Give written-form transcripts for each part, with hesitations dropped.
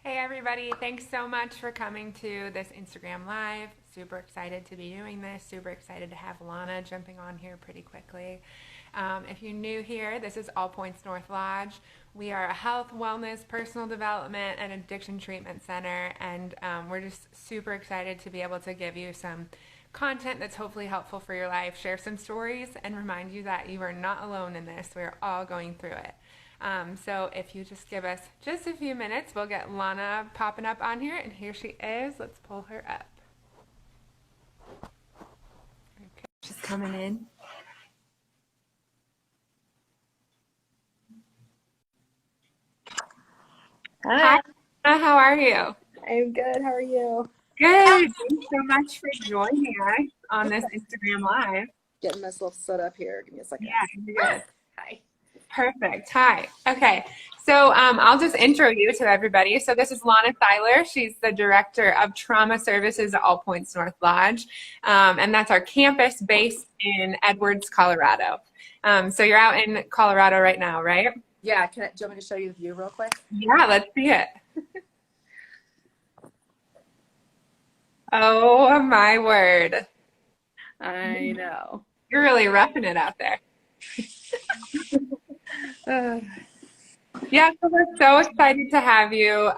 Hey everybody, thanks so much for coming to this Instagram Live. Super excited to be doing this. Super excited to have Lana jumping on here pretty quickly. If you're new here, this is All Points North Lodge. We are a health, wellness, personal development, and addiction treatment center, and we're just super excited to be able to give you some content that's hopefully helpful for your life, share some stories, and remind you that you are not alone in this. We're all going through it. So if you just give us just a few minutes, we'll get Lana popping up on here, and here she is. Let's pull her up. Okay, she's coming in. Hi, Hi, Lana, how are you? I'm good. How are you? Good. Thanks so much for joining us on this Instagram Live. Getting myself set up here. Give me a Yeah, second. you're good. Hi. Perfect. Hi. Okay. So I'll just intro you to everybody. So this is Lana Seiler. She's the Director of Trauma Services at All Points North Lodge. And that's our campus based in Edwards, Colorado. So you're out in Colorado right now, right? Yeah, do you want me to show you the view real quick? Yeah, let's see it. Oh my word. I know. You're really roughing it out there. Uh, Yeah, so we're so excited to have you.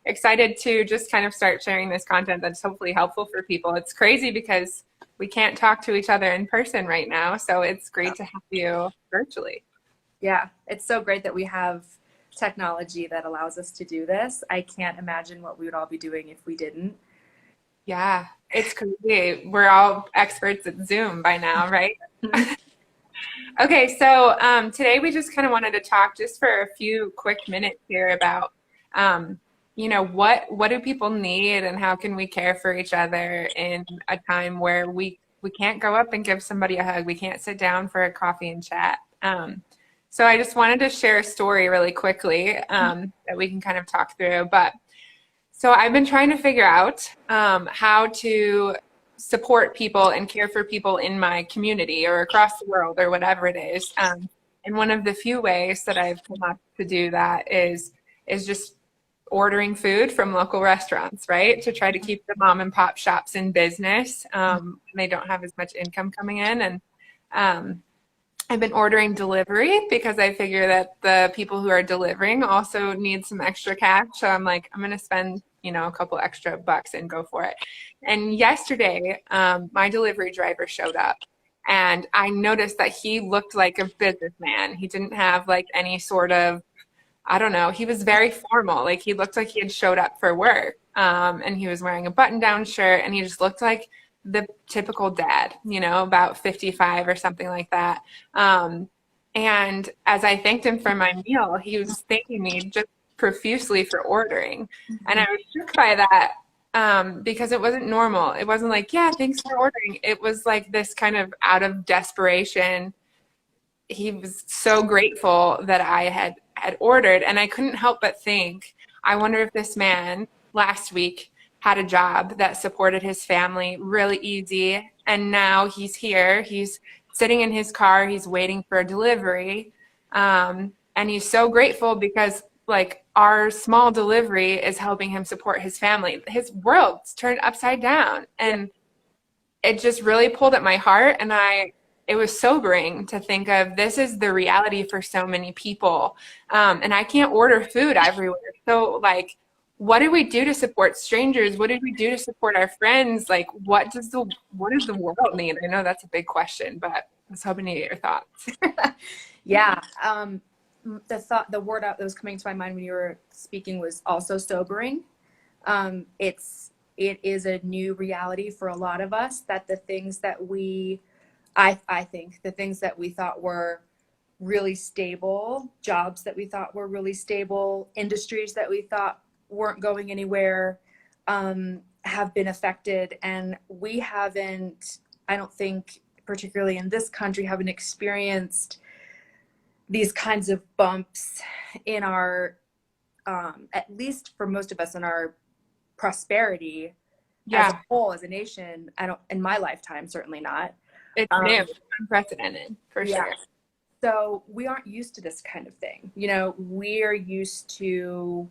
Excited to just kind of start sharing this content that's hopefully helpful for people. It's crazy because we can't talk to each other in person right now, so it's great to have you virtually. yeah, it's so great that we have technology that allows us to do this. I can't imagine what we would all be doing if we didn't. Yeah, it's crazy. We're all experts at Zoom by now, right? Okay, so today we just kind of wanted to talk just for a few quick minutes here about, what do people need and how can we care for each other in a time where we can't go up and give somebody a hug, we can't sit down for a coffee and chat. So I just wanted to share a story really quickly that we can kind of talk through. But so I've been trying to figure out how to support people and care for people in my community or across the world or whatever it is. And one of the few ways that I've come up to do that is just ordering food from local restaurants, right? To try to keep the mom and pop shops in business. They don't have as much income coming in. And I've been ordering delivery because I figure that the people who are delivering also need some extra cash. So I'm like, I'm going to spend, a couple extra bucks and go for it. And yesterday, my delivery driver showed up and I noticed that he looked like a businessman. He didn't have like any sort of, I don't know, he was very formal. Like he looked like he had showed up for work. And he was wearing a button down shirt and he just looked like the typical dad, about 55 or something like that. And as I thanked him for my meal, he was thanking me just profusely for ordering. And I was struck by that because it wasn't normal. It wasn't like, yeah, thanks for ordering. It was like this kind of out of desperation. He was so grateful that I had ordered, and I couldn't help but think, I wonder if this man last week had a job that supported his family really easy, and now he's here. He's sitting in his car. He's waiting for a delivery, and he's so grateful because like our small delivery is helping him support his family. His world's turned upside down, and it just really pulled at my heart. And it was sobering to think of this is the reality for so many people. And I can't order food everywhere. So like, what do we do to support strangers? What did we do to support our friends? Like, what does the world need? I know that's a big question, but I was hoping to get your thoughts. Yeah. The word that was coming to my mind when you were speaking was also sobering. It is a new reality for a lot of us that the things that I think the things that we thought were really stable, jobs that we thought were really stable, industries that we thought weren't going anywhere, have been affected. And we haven't, I don't think, particularly in this country, haven't experienced these kinds of bumps in our, at least for most of us, in our prosperity as Yeah, a whole, as a nation. I don't, in my lifetime, certainly not. it's new, Um, unprecedented for yeah. sure. So we aren't used to this kind of thing. We're used to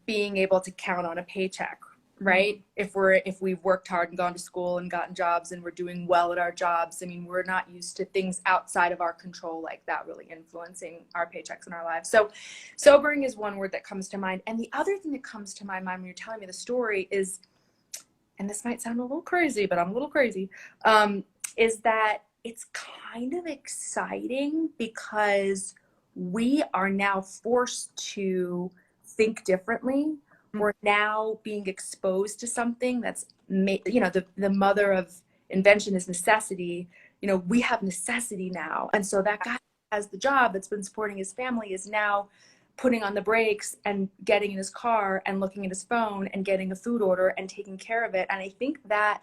being able to count on a paycheck, right? If we've worked hard and gone to school and gotten jobs and we're doing well at our jobs, I mean, we're not used to things outside of our control like that really influencing our paychecks in our lives. So sobering is one word that comes to mind. And the other thing that comes to my mind when you're telling me the story is, and this might sound a little crazy, but I'm a little crazy, is that it's kind of exciting because we are now forced to think differently. We're now being exposed to something that's, the mother of invention is necessity. We have necessity now. And so that guy has the job that's been supporting his family is now putting on the brakes and getting in his car and looking at his phone and getting a food order and taking care of it. And I think that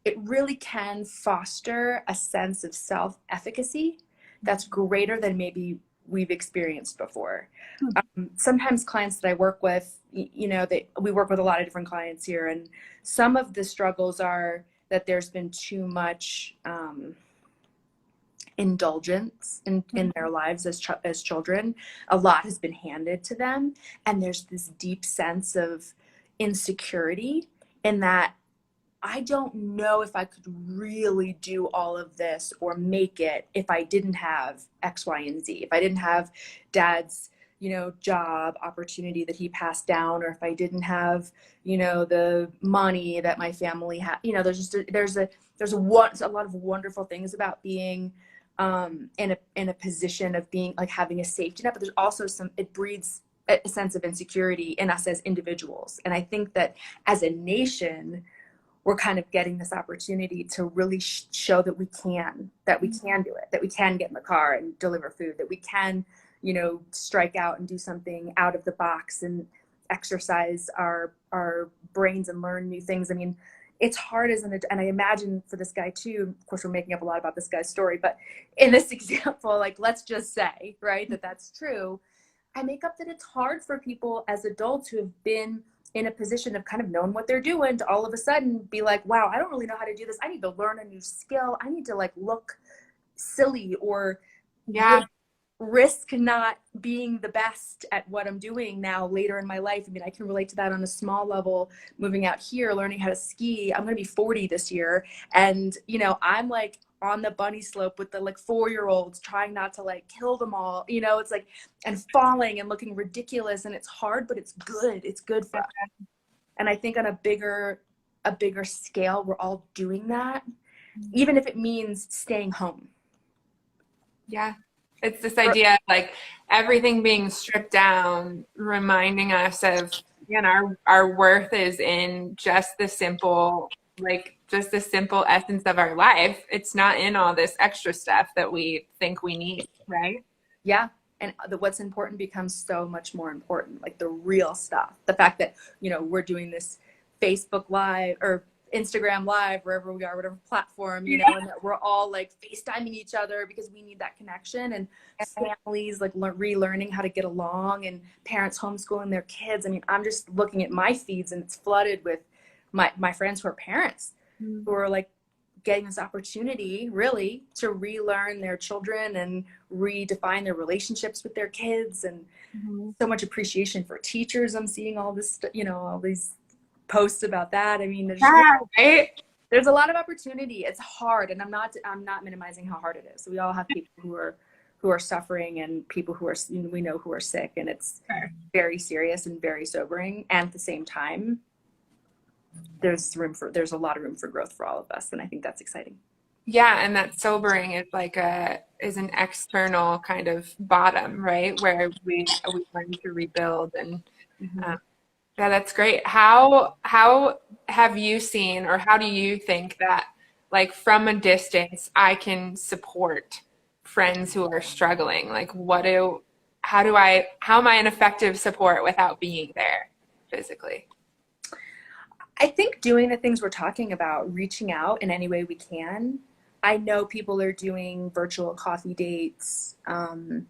it really can foster a sense of self-efficacy that's greater than maybe we've experienced before. Sometimes clients that I work with, we work with a lot of different clients here, and some of the struggles are that there's been too much indulgence in their lives as children. A lot has been handed to them, and there's this deep sense of insecurity in that I don't know if I could really do all of this or make it if I didn't have X, Y, and Z. If I didn't have dad's, job opportunity that he passed down, or if I didn't have, the money that my family had. There's a lot of wonderful things about being in a position of being like having a safety net, but there's also it breeds a sense of insecurity in us as individuals. And I think that as a nation, we're kind of getting this opportunity to really show that we can do it, that we can get in the car and deliver food, that we can, strike out and do something out of the box and exercise our brains and learn new things. I mean, it's hard and I imagine for this guy too, of course, we're making up a lot about this guy's story, but in this example, like, let's just say, right, that's true. I make up that it's hard for people as adults who have been in a position of kind of knowing what they're doing to all of a sudden be like, wow, I don't really know how to do this. I need to learn a new skill. I need to like look silly or risk not being the best at what I'm doing now later in my life. I mean, I can relate to that on a small level, moving out here, learning how to ski. I'm going to be 40 this year. And, I'm like on the bunny slope with the like 4-year-olds trying not to like kill them all, it's like, and falling and looking ridiculous. And it's hard, but it's good. It's good for us. And I think on a bigger scale, we're all doing that, even if it means staying home. Yeah. It's this idea of like everything being stripped down, reminding us of, our worth is in just the simple essence of our life. It's not in all this extra stuff that we think we need, right? Yeah. And what's important becomes so much more important, like the real stuff. The fact that, we're doing this Facebook Live or Instagram Live, wherever we are, whatever platform, and that we're all like FaceTiming each other because we need that connection, and families like relearning how to get along, and parents homeschooling their kids. I mean, I'm just looking at my feeds and it's flooded with my friends who are parents who are like getting this opportunity really to relearn their children and redefine their relationships with their kids, and so much appreciation for teachers. I'm seeing all this, all these posts about that. I mean, there's a lot of opportunity. It's hard, and I'm not minimizing how hard it is. We all have people who are suffering, and people who are, we know, who are sick, and it's very serious and very sobering. And at the same time, there's a lot of room for growth for all of us, and I think that's exciting. Yeah, and that sobering is like is an external kind of bottom, right, where we learn to rebuild. And yeah, that's great. How have you seen, or how do you think that, like, from a distance, I can support friends who are struggling? Like, how am I an effective support without being there physically? I think doing the things we're talking about, reaching out in any way we can. I know people are doing virtual coffee dates, doing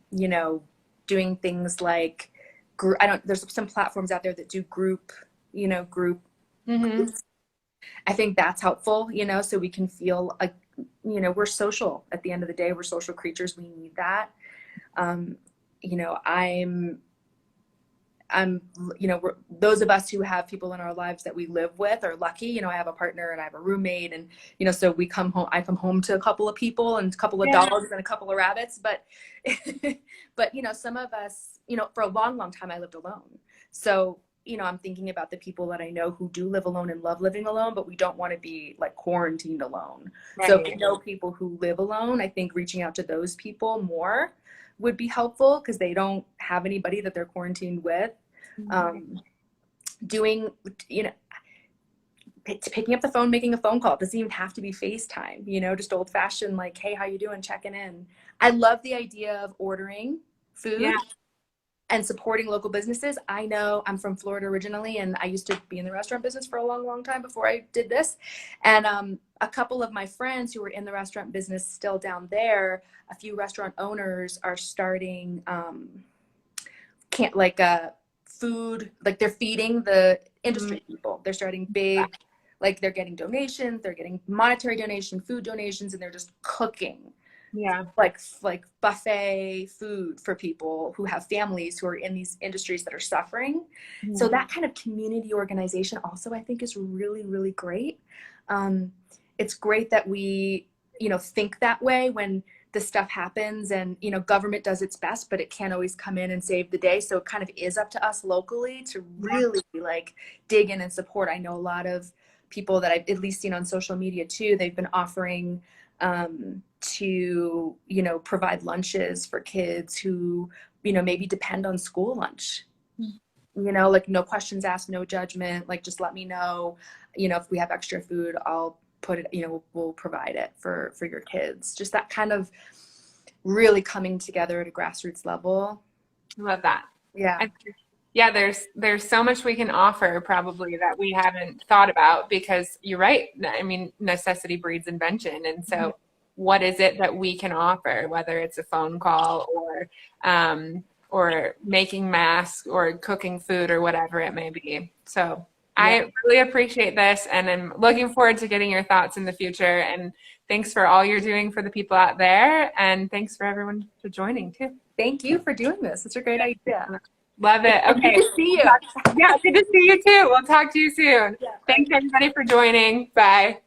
things like, there's some platforms out there that do group groups. I think that's helpful, so we can feel like, we're social at the end of the day. We're social creatures. We need that. those of us who have people in our lives that we live with are lucky. You know, I have a partner and I have a roommate, and, you know, so I come home to a couple of people and a couple of dogs and a couple of rabbits. But, but, you know, some of us, you know, for a long, long time, I lived alone. So, you know, I'm thinking about the people that I know who do live alone and love living alone, but we don't want to be like quarantined alone. Right. So if you know people who live alone, I think reaching out to those people more would be helpful because they don't have anybody that they're quarantined with. Doing, you know, picking up the phone, making a phone call. It doesn't even have to be FaceTime, you know, just old fashioned, like, hey, how you doing? Checking in. I love the idea of ordering food and supporting local businesses. I know I'm from Florida originally, and I used to be in the restaurant business for a long, long time before I did this. And a couple of my friends who were in the restaurant business still down there, a few restaurant owners are starting food, like they're feeding the industry people. They're starting big, like they're getting donations, they're getting monetary donation, food donations, and they're just cooking. Yeah. Like buffet food for people who have families who are in these industries that are suffering. So that kind of community organization also, I think, is really, really great. It's great that we, you know, think that way when this stuff happens, and, you know, government does its best, but it can't always come in and save the day. So it kind of is up to us locally to really like dig in and support. I know a lot of people that I've at least seen on social media too, they've been offering to, you know, provide lunches for kids who, you know, maybe depend on school lunch. You know, like no questions asked, no judgment, like just let me know, you know, if we have extra food, I'll put it, you know, we'll provide it for your kids. Just that kind of really coming together at a grassroots level. I love that. Yeah. Yeah, there's so much we can offer probably that we haven't thought about, because you're right. I mean, necessity breeds invention. And so what is it that we can offer, whether it's a phone call or making masks or cooking food or whatever it may be. So I really appreciate this, and I'm looking forward to getting your thoughts in the future. And thanks for all you're doing for the people out there. And thanks for everyone for joining too. Thank you for doing this. It's a great idea. Love it. Okay. Good to see you. Yeah, good to see you too. We'll talk to you soon. Yeah, thanks everybody for joining. Bye.